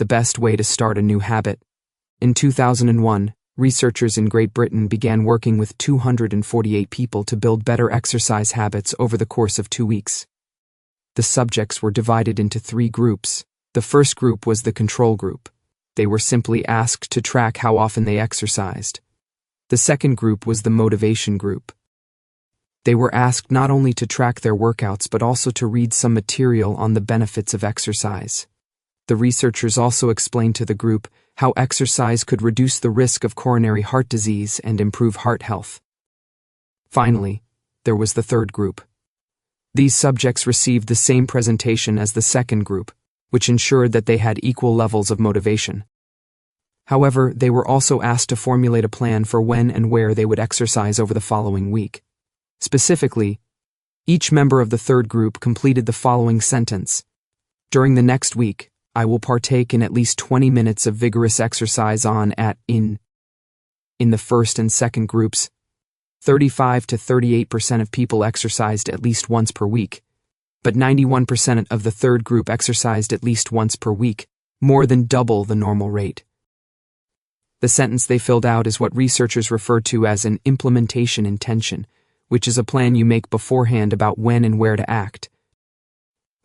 the best way to start a new habit. In 2001, researchers in Great Britain began working with 248 people to build better exercise habits over the course of 2 weeks. The subjects were divided into 3 groups. The first group was the control group. They were simply asked to track how often they exercised. The second group was the motivation group. They were asked not only to track their workouts but also to read some material on the benefits of exercise. The researchers also explained to the group how exercise could reduce the risk of coronary heart disease and improve heart health. Finally, there was the third group. These subjects received the same presentation as the second group, which ensured that they had equal levels of motivation. However, they were also asked to formulate a plan for when and where they would exercise over the following week. Specifically, each member of the third group completed the following sentence: "During the next week, I will partake in at least 20 minutes of vigorous exercise in the first and second groups, 35 to 38% of people exercised at least once per week, but 91% of the third group exercised at least once per week, more than double the normal rate." The sentence they filled out is what researchers refer to as an implementation intention, which is a plan you make beforehand about when and where to act.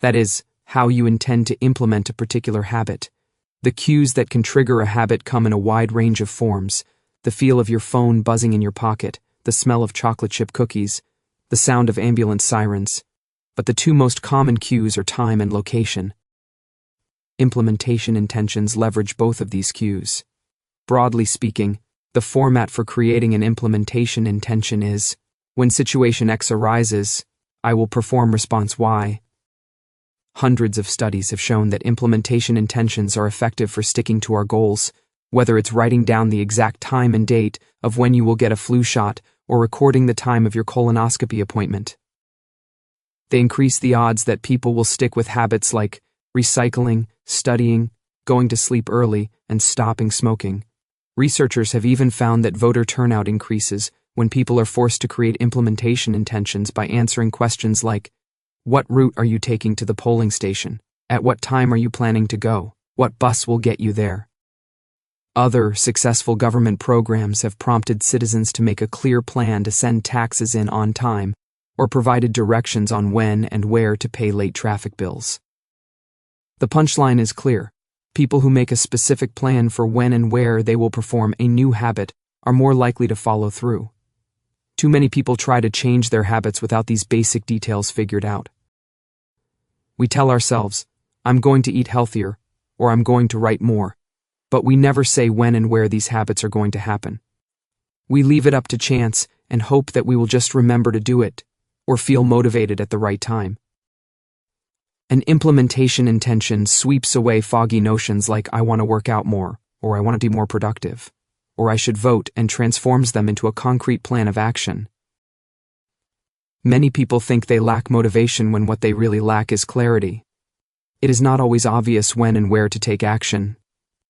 That is, how you intend to implement a particular habit. The cues that can trigger a habit come in a wide range of forms: the feel of your phone buzzing in your pocket, the smell of chocolate chip cookies, the sound of ambulance sirens. But the 2 most common cues are time and location. Implementation intentions leverage both of these cues. Broadly speaking, the format for creating an implementation intention is: when situation X arises, I will perform response Y. Hundreds of studies have shown that implementation intentions are effective for sticking to our goals, whether it's writing down the exact time and date of when you will get a flu shot or recording the time of your colonoscopy appointment. They increase the odds that people will stick with habits like recycling, studying, going to sleep early, and stopping smoking. Researchers have even found that voter turnout increases when people are forced to create implementation intentions by answering questions like, what route are you taking to the polling station? At what time are you planning to go? What bus will get you there? Other successful government programs have prompted citizens to make a clear plan to send taxes in on time, or provided directions on when and where to pay late traffic bills. The punchline is clear. People who make a specific plan for when and where they will perform a new habit are more likely to follow through. Too many people try to change their habits without these basic details figured out. We tell ourselves, I'm going to eat healthier, or I'm going to write more, but we never say when and where these habits are going to happen. We leave it up to chance and hope that we will just remember to do it, or feel motivated at the right time. An implementation intention sweeps away foggy notions like I want to work out more, or I want to be more productive, or I should vote, and transforms them into a concrete plan of action. Many people think they lack motivation when what they really lack is clarity. It is not always obvious when and where to take action.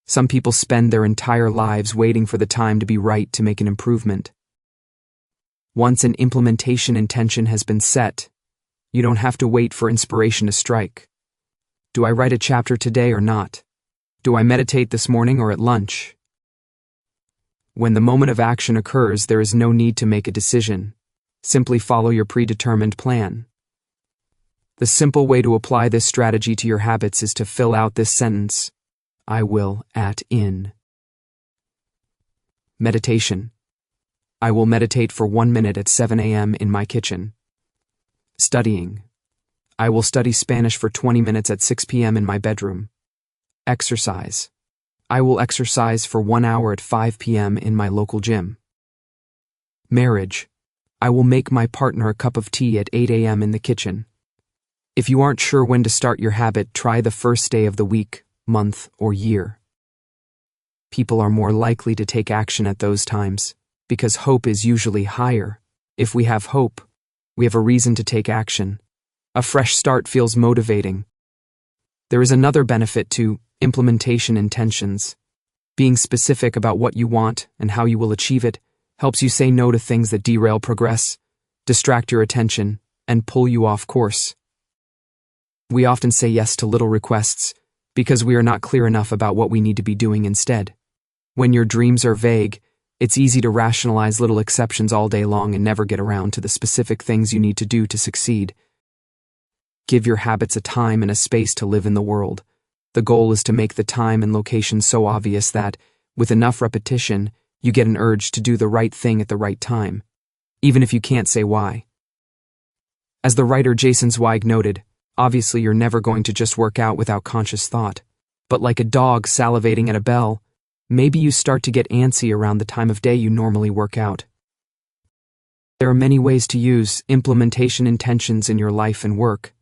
Some people spend their entire lives waiting for the time to be right to make an improvement. Once an implementation intention has been set, you don't have to wait for inspiration to strike. Do I write a chapter today or not? Do I meditate this morning or at lunch? When the moment of action occurs, there is no need to make a decision. Simply follow your predetermined plan. The simple way to apply this strategy to your habits is to fill out this sentence: I will in. Meditation. I will meditate for 1 minute at 7 a.m. in my kitchen. Studying. I will study Spanish for 20 minutes at 6 p.m. in my bedroom. Exercise. I will exercise for 1 hour at 5 p.m. in my local gym. Marriage. I will make my partner a cup of tea at 8 a.m. in the kitchen. If you aren't sure when to start your habit, try the first day of the week, month, or year. People are more likely to take action at those times, because hope is usually higher. If we have hope, we have a reason to take action. A fresh start feels motivating. There is another benefit to implementation intentions. Being specific about what you want and how you will achieve it helps you say no to things that derail progress, distract your attention, and pull you off course. We often say yes to little requests, because we are not clear enough about what we need to be doing instead. When your dreams are vague, it's easy to rationalize little exceptions all day long and never get around to the specific things you need to do to succeed. Give your habits a time and a space to live in the world. The goal is to make the time and location so obvious that, with enough repetition, you get an urge to do the right thing at the right time, even if you can't say why. As the writer Jason Zweig noted, obviously you're never going to just work out without conscious thought. But like a dog salivating at a bell, maybe you start to get antsy around the time of day you normally work out. There are many ways to use implementation intentions in your life and work.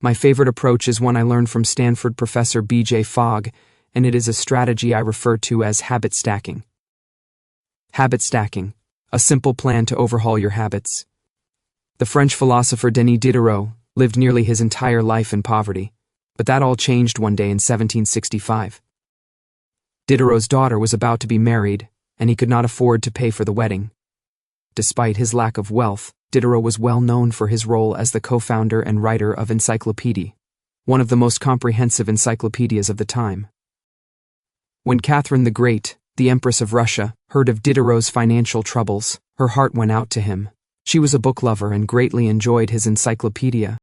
My favorite approach is one I learned from Stanford professor B.J. Fogg, and it is a strategy I refer to as habit stacking. Habit stacking, a simple plan to overhaul your habits. The French philosopher Denis Diderot lived nearly his entire life in poverty, but that all changed one day in 1765. Diderot's daughter was about to be married, and he could not afford to pay for the wedding. Despite his lack of wealth, Diderot was well known for his role as the co-founder and writer of Encyclopédie, one of the most comprehensive encyclopedias of the time. When Catherine the Great, the Empress of Russia, heard of Diderot's financial troubles, her heart went out to him. She was a book lover and greatly enjoyed his encyclopedia.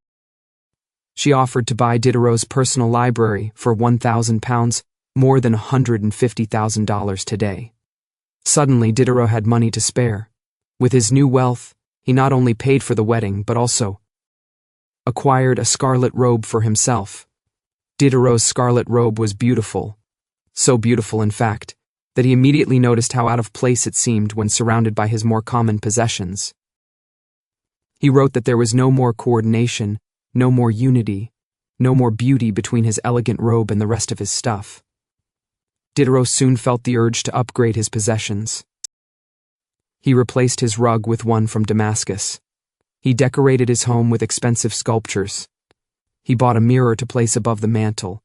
She offered to buy Diderot's personal library for £1,000, more than $150,000 today. Suddenly, Diderot had money to spare. With his new wealth, he not only paid for the wedding but also acquired a scarlet robe for himself. Diderot's scarlet robe was beautiful. So beautiful, in fact, that he immediately noticed how out of place it seemed when surrounded by his more common possessions. He wrote that there was no more coordination, no more unity, no more beauty between his elegant robe and the rest of his stuff. Diderot soon felt the urge to upgrade his possessions. He replaced his rug with one from Damascus. He decorated his home with expensive sculptures. He bought a mirror to place above the mantel,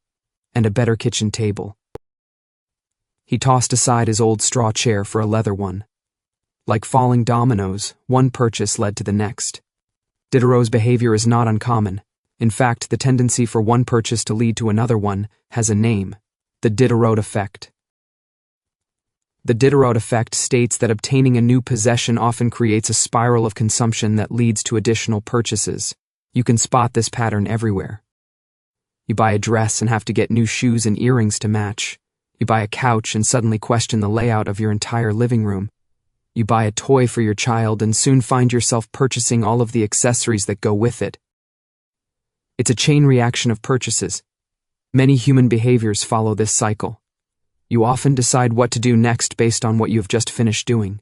and a better kitchen table. He tossed aside his old straw chair for a leather one. Like falling dominoes, one purchase led to the next. Diderot's behavior is not uncommon. In fact, the tendency for one purchase to lead to another one has a name: the Diderot effect. The Diderot effect states that obtaining a new possession often creates a spiral of consumption that leads to additional purchases. You can spot this pattern everywhere. You buy a dress and have to get new shoes and earrings to match. You buy a couch and suddenly question the layout of your entire living room. You buy a toy for your child and soon find yourself purchasing all of the accessories that go with it. It's a chain reaction of purchases. Many human behaviors follow this cycle. You often decide what to do next based on what you have just finished doing.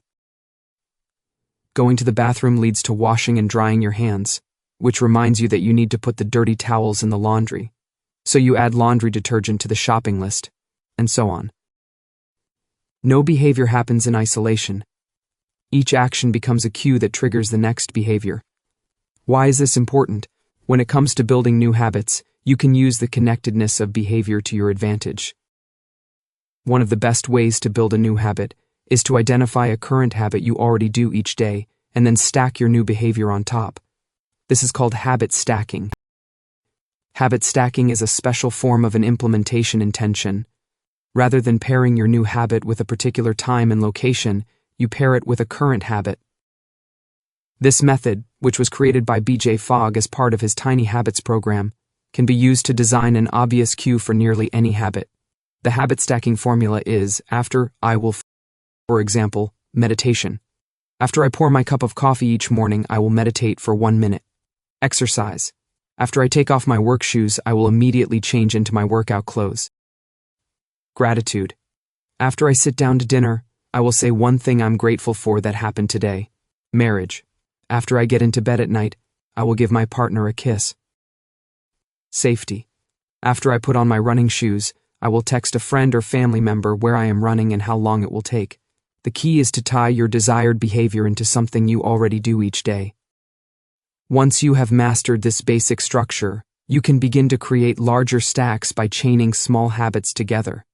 Going to the bathroom leads to washing and drying your hands, which reminds you that you need to put the dirty towels in the laundry. So you add laundry detergent to the shopping list, and so on. No behavior happens in isolation. Each action becomes a cue that triggers the next behavior. Why is this important? When it comes to building new habits, you can use the connectedness of behavior to your advantage. One of the best ways to build a new habit is to identify a current habit you already do each day and then stack your new behavior on top. This is called habit stacking. Habit stacking is a special form of an implementation intention. Rather than pairing your new habit with a particular time and location, you pair it with a current habit. This method, which was created by B.J. Fogg as part of his Tiny Habits program, can be used to design an obvious cue for nearly any habit. The habit stacking formula is: after I will, for example, meditation. After I pour my cup of coffee each morning, I will meditate for 1 minute. Exercise. After I take off my work shoes, I will immediately change into my workout clothes. Gratitude. After I sit down to dinner, I will say one thing I'm grateful for that happened today. Marriage. After I get into bed at night, I will give my partner a kiss. Safety. After I put on my running shoes, I will text a friend or family member where I am running and how long it will take. The key is to tie your desired behavior into something you already do each day. Once you have mastered this basic structure, you can begin to create larger stacks by chaining small habits together.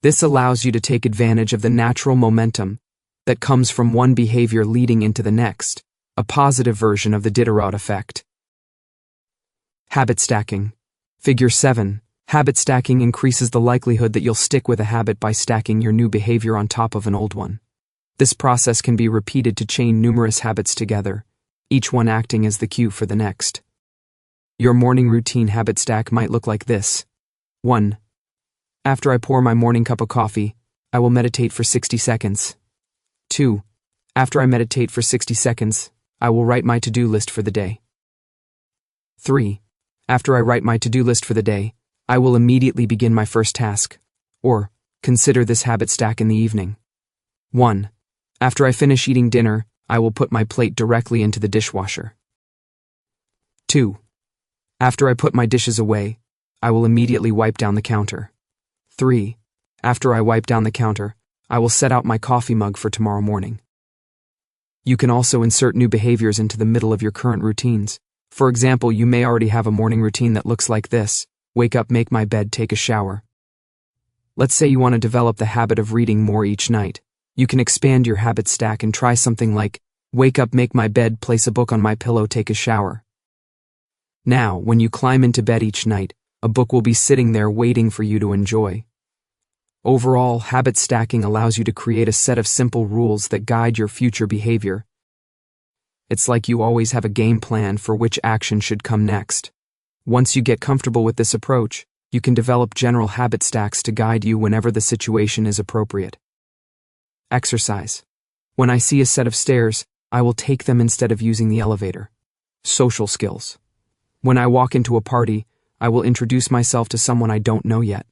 This allows you to take advantage of the natural momentum that comes from one behavior leading into the next, a positive version of the Diderot effect. Habit stacking. Figure 7. Habit stacking increases the likelihood that you'll stick with a habit by stacking your new behavior on top of an old one. This process can be repeated to chain numerous habits together, each one acting as the cue for the next. Your morning routine habit stack might look like this. 1. After I pour my morning cup of coffee, I will meditate for 60 seconds. 2. After I meditate for 60 seconds, I will write my to-do list for the day. 3. After I write my to-do list for the day, I will immediately begin my first task, or consider this habit stack in the evening. 1. After I finish eating dinner, I will put my plate directly into the dishwasher. 2. After I put my dishes away, I will immediately wipe down the counter. 3. After I wipe down the counter, I will set out my coffee mug for tomorrow morning. You can also insert new behaviors into the middle of your current routines. For example, you may already have a morning routine that looks like this: wake up, make my bed, take a shower. Let's say you want to develop the habit of reading more each night. You can expand your habit stack and try something like, wake up, make my bed, place a book on my pillow, take a shower. Now, when you climb into bed each night, a book will be sitting there waiting for you to enjoy. Overall, habit stacking allows you to create a set of simple rules that guide your future behavior. It's like you always have a game plan for which action should come next. Once you get comfortable with this approach, you can develop general habit stacks to guide you whenever the situation is appropriate. Exercise. When I see a set of stairs, I will take them instead of using the elevator. Social skills. When I walk into a party, I will introduce myself to someone I don't know yet.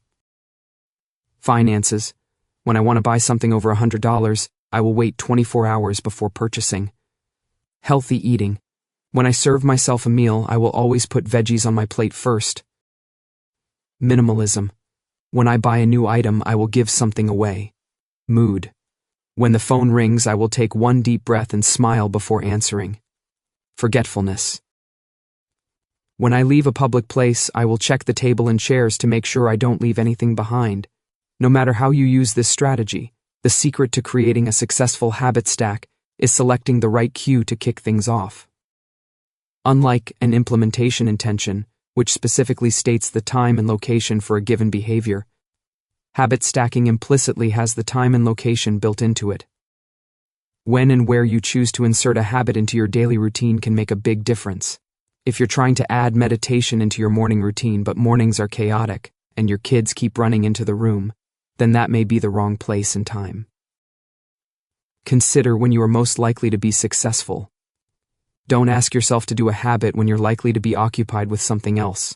Finances. When I want to buy something over $100, I will wait 24 hours before purchasing. Healthy eating. When I serve myself a meal, I will always put veggies on my plate first. Minimalism. When I buy a new item, I will give something away. Mood. When the phone rings, I will take one deep breath and smile before answering. Forgetfulness. When I leave a public place, I will check the table and chairs to make sure I don't leave anything behind. No matter how you use this strategy, the secret to creating a successful habit stack is selecting the right cue to kick things off. Unlike an implementation intention, which specifically states the time and location for a given behavior, habit stacking implicitly has the time and location built into it. When and where you choose to insert a habit into your daily routine can make a big difference. If you're trying to add meditation into your morning routine but mornings are chaotic and your kids keep running into the room, then that may be the wrong place and time. Consider when you are most likely to be successful. Don't ask yourself to do a habit when you're likely to be occupied with something else.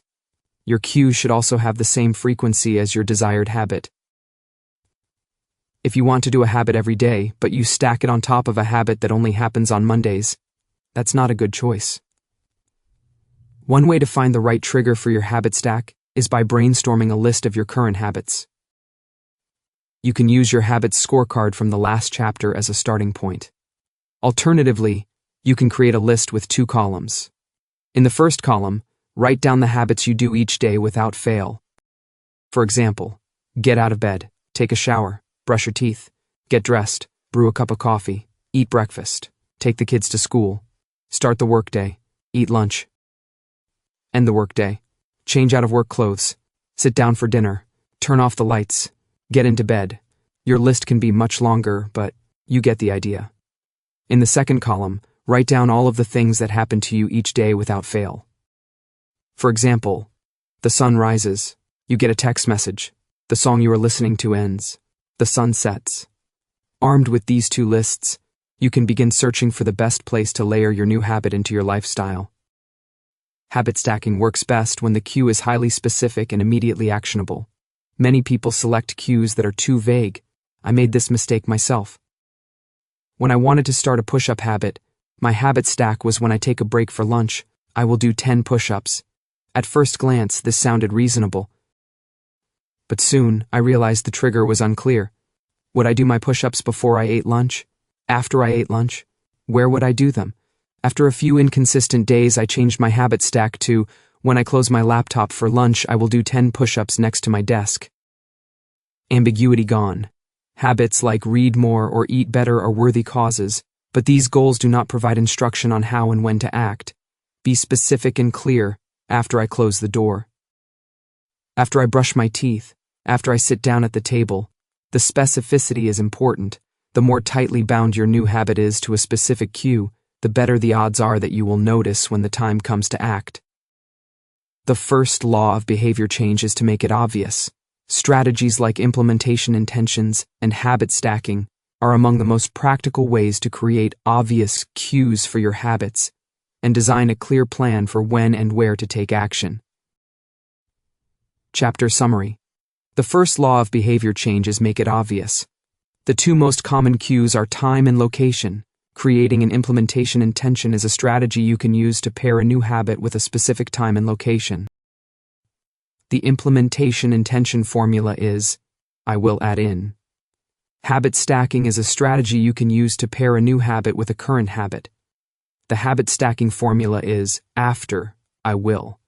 Your cue should also have the same frequency as your desired habit. If you want to do a habit every day, but you stack it on top of a habit that only happens on Mondays, that's not a good choice. One way to find the right trigger for your habit stack is by brainstorming a list of your current habits. You can use your habits scorecard from the last chapter as a starting point. Alternatively, you can create a list with 2 columns. In the first column, write down the habits you do each day without fail. For example, get out of bed, take a shower, brush your teeth, get dressed, brew a cup of coffee, eat breakfast, take the kids to school, start the workday, eat lunch, end the workday, change out of work clothes, sit down for dinner, turn off the lights, get into bed. Your list can be much longer, but you get the idea. In the second column, write down all of the things that happen to you each day without fail. For example, the sun rises, you get a text message, the song you are listening to ends, the sun sets. Armed with these 2 lists, you can begin searching for the best place to layer your new habit into your lifestyle. Habit stacking works best when the cue is highly specific and immediately actionable. Many people select cues that are too vague. I made this mistake myself. When I wanted to start a push-up habit, my habit stack was when I take a break for lunch, I will do 10 push-ups. At first glance, this sounded reasonable. But soon, I realized the trigger was unclear. Would I do my push-ups before I ate lunch? After I ate lunch? Where would I do them? After a few inconsistent days, I changed my habit stack to, when I close my laptop for lunch, I will do 10 push-ups next to my desk. Ambiguity gone. Habits like read more or eat better are worthy causes, but these goals do not provide instruction on how and when to act. Be specific and clear after I close the door. After I brush my teeth, after I sit down at the table. The specificity is important. The more tightly bound your new habit is to a specific cue, the better the odds are that you will notice when the time comes to act. The first law of behavior change is to make it obvious. Strategies like implementation intentions and habit stacking are among the most practical ways to create obvious cues for your habits and design a clear plan for when and where to take action. Chapter Summary. The first law of behavior change is make it obvious. The two most common cues are time and location. Creating an implementation intention is a strategy you can use to pair a new habit with a specific time and location. The implementation intention formula is, I will add in. Habit stacking is a strategy you can use to pair a new habit with a current habit. The habit stacking formula is, after, I will.